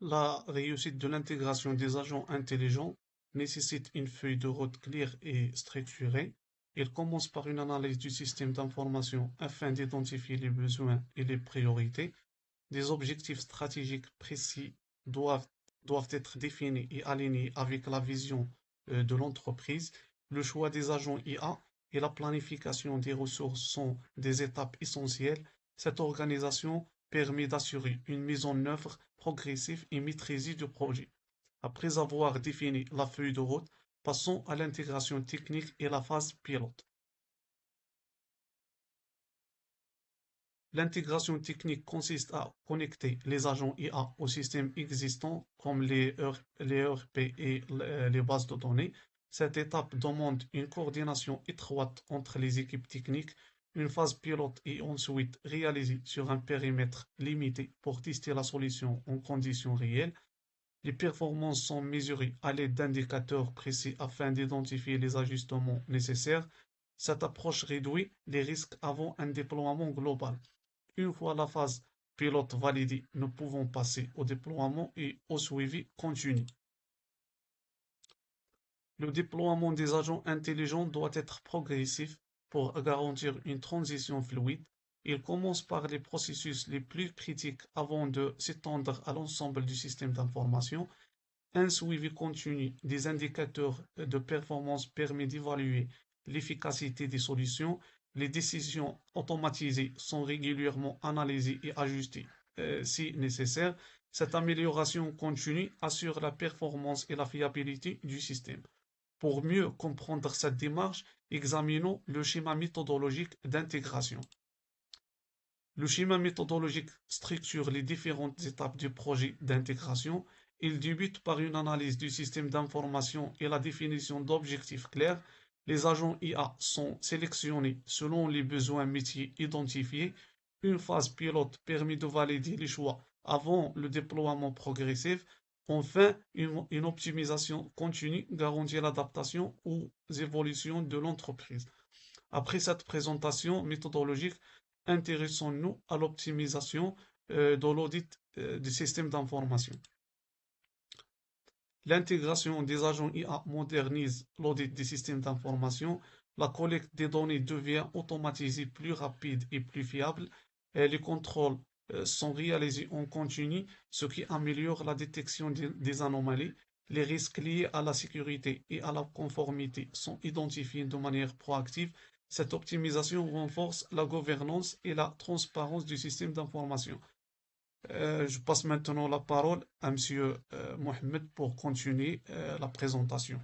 La réussite de l'intégration des agents intelligents nécessite une feuille de route claire et structurée. Elle commence par une analyse du système d'information afin d'identifier les besoins et les priorités. Des objectifs stratégiques précis doivent, doivent être définis et alignés avec la vision de l'entreprise. Le choix des agents IA et la planification des ressources sont des étapes essentielles. Cette organisation permet d'assurer une mise en œuvre progressive et maîtrisée du projet. Après avoir défini la feuille de route, passons à l'intégration technique et la phase pilote. L'intégration technique consiste à connecter les agents IA aux systèmes existants comme les ERP et les bases de données. Cette étape demande une coordination étroite entre les équipes techniques. Une phase pilote est ensuite réalisée sur un périmètre limité pour tester la solution en conditions réelles. Les performances sont mesurées à l'aide d'indicateurs précis afin d'identifier les ajustements nécessaires. Cette approche réduit les risques avant un déploiement global. Une fois la phase pilote validée, nous pouvons passer au déploiement et au suivi continu. Le déploiement des agents intelligents doit être progressif pour garantir une transition fluide. Il commence par les processus les plus critiques avant de s'étendre à l'ensemble du système d'information. Un suivi continu des indicateurs de performance permet d'évaluer l'efficacité des solutions. Les décisions automatisées sont régulièrement analysées et ajustées si nécessaire. Cette amélioration continue assure la performance et la fiabilité du système. Pour mieux comprendre cette démarche, examinons le schéma méthodologique d'intégration. Le schéma méthodologique structure les différentes étapes du projet d'intégration. Il débute par une analyse du système d'information et la définition d'objectifs clairs. Les agents IA sont sélectionnés selon les besoins métiers identifiés. Une phase pilote permet de valider les choix avant le déploiement progressif. Enfin, une optimisation continue garantit l'adaptation aux évolutions de l'entreprise. Après cette présentation méthodologique, intéressons-nous à l'optimisation de l'audit du système d'information. L'intégration des agents IA modernise l'audit des systèmes d'information. La collecte des données devient automatisée, plus rapide et plus fiable. Et les contrôles sont réalisés en continu, ce qui améliore la détection des anomalies. Les risques liés à la sécurité et à la conformité sont identifiés de manière proactive. Cette optimisation renforce la gouvernance et la transparence du système d'information. Je passe maintenant la parole à Monsieur Mohamed pour continuer la présentation.